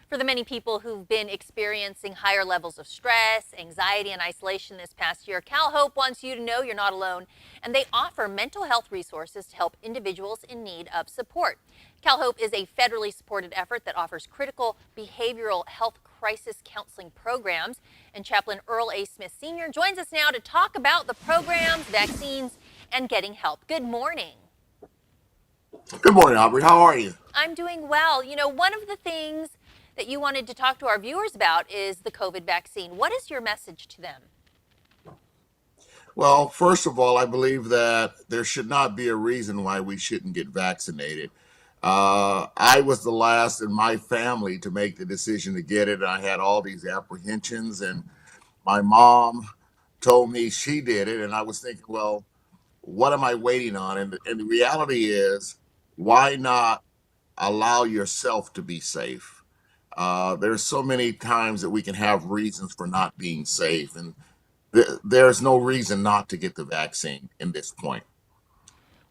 For the many people who've been experiencing higher levels of stress, anxiety, and isolation this past year, CalHOPE wants you to know you're not alone, and they offer mental health resources to help individuals in need of support. CalHOPE is a federally supported effort that offers critical behavioral health crisis counseling programs, and Chaplain Earl A. Smith Sr. joins us now to talk about the programs, vaccines, and getting help. Good morning. Good morning, Aubrey. How are you? I'm doing well. You know, one of the things that you wanted to talk to our viewers about is the COVID vaccine. What is your message to them? Well, first of all, I believe that there should not be a reason why we shouldn't get vaccinated. I was the last in my family to make the decision to get it. And I had all these apprehensions, and my mom told me she did it. And I was thinking, well, what am I waiting on? And the reality is, why not allow yourself to be safe? There's so many times that we can have reasons for not being safe. And there's no reason not to get the vaccine in this point.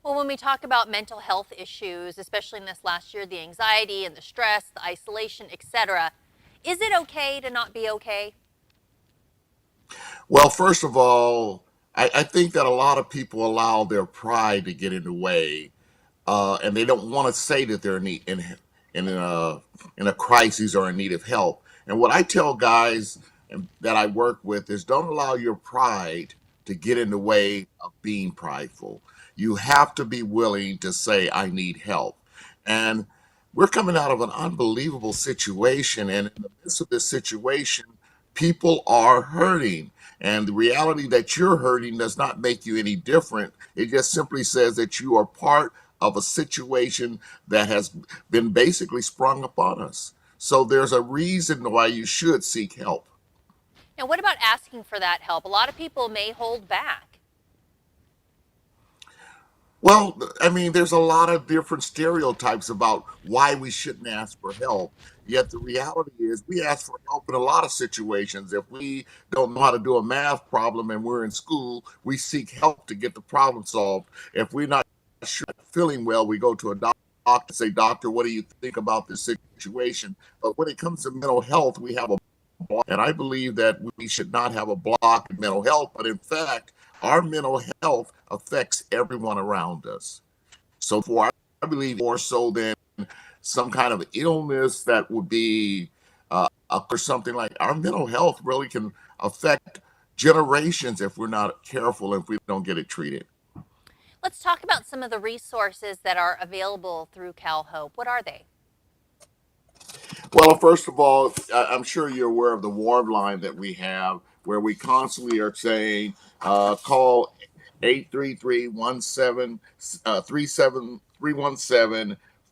Well, when we talk about mental health issues, especially in this last year, the anxiety and the stress, the isolation, etc., is it okay to not be okay? Well, first of all, I think that a lot of people allow their pride to get in the way, and they don't want to say that they're in a crisis or in need of help. And what I tell guys that I work with is, don't allow your pride to get in the way of being prideful. You have to be willing to say, I need help. And we're coming out of an unbelievable situation. And in the midst of this situation, people are hurting. And the reality that you're hurting does not make you any different. It just simply says that you are part of a situation that has been basically sprung upon us. So there's a reason why you should seek help. Now, what about asking for that help? A lot of people may hold back. Well, I mean, there's a lot of different stereotypes about why we shouldn't ask for help. Yet the reality is, we ask for help in a lot of situations. If we don't know how to do a math problem and we're in school, we seek help to get the problem solved. If we're not sure, feeling well, we go to a doctor and say, Doctor, what do you think about this situation? But when it comes to mental health, we have a block. And I believe that we should not have a block in mental health, but in fact, our mental health affects everyone around us. So for I believe more so than some kind of illness that would be or something, like our mental health really can affect generations if we're not careful, if we don't get it treated. Let's talk about some of the resources that are available through CalHOPE. What are they? Well, first of all, I'm sure you're aware of the warm line that we have, where we constantly are saying, call 833 317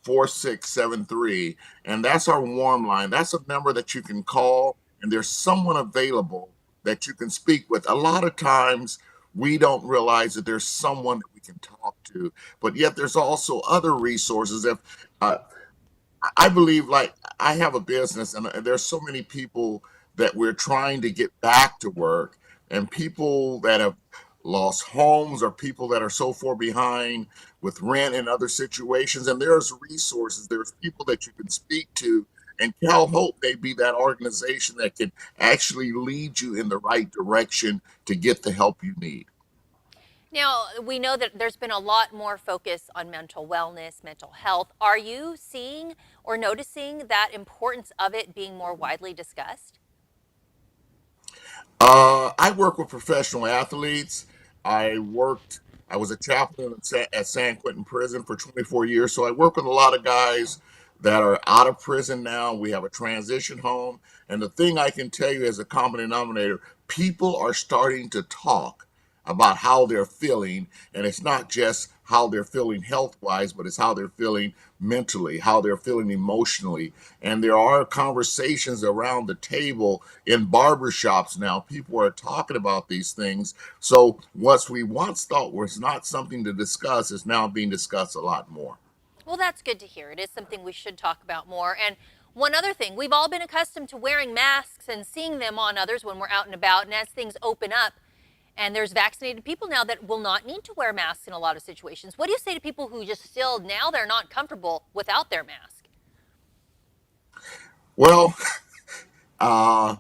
4673. And that's our warm line. That's a number that you can call, and there's someone available that you can speak with. A lot of times, we don't realize that there's someone that we can talk to, but yet there's also other resources. If I believe, like, I have a business, and there's so many people that we're trying to get back to work, and people that have lost homes, or people that are so far behind with rent and other situations. And there's resources, there's people that you can speak to, and Cal Hope may be that organization that can actually lead you in the right direction to get the help you need. Now, we know that there's been a lot more focus on mental wellness, mental health. Are you seeing or noticing that importance of it being more widely discussed? I work with professional athletes. I worked, I was a chaplain at San Quentin Prison for 24 years. So I work with a lot of guys that are out of prison now. We have a transition home. And the thing I can tell you as a common denominator, people are starting to talk about how they're feeling. And it's not just how they're feeling health wise, but it's how they're feeling mentally, how they're feeling emotionally. And there are conversations around the table in barbershops now. People are talking about these things. So what we once thought was not something to discuss is now being discussed a lot more. Well, that's good to hear. It is something we should talk about more. And one other thing, we've all been accustomed to wearing masks and seeing them on others when we're out and about. And as things open up, and there's vaccinated people now that will not need to wear masks in a lot of situations. What do you say to people who just still, now they're not comfortable without their mask? Well, uh,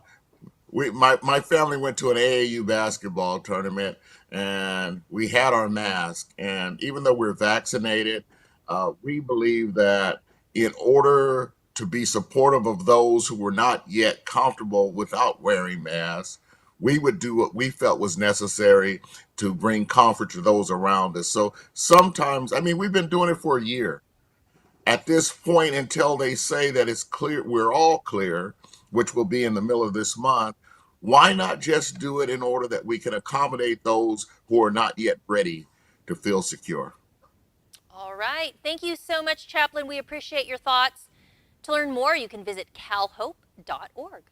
my family went to an AAU basketball tournament, and we had our mask. And even though we're vaccinated, we believe that in order to be supportive of those who were not yet comfortable without wearing masks, we would do what we felt was necessary to bring comfort to those around us. So sometimes, I mean, we've been doing it for a year at this point until they say that it's clear, we're all clear, which will be in the middle of this month. Why not just do it in order that we can accommodate those who are not yet ready to feel secure? All right. Thank you so much, Chaplain. We appreciate your thoughts. To learn more, you can visit calhope.org.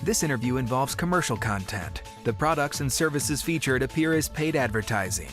This interview involves commercial content. The products and services featured appear as paid advertising.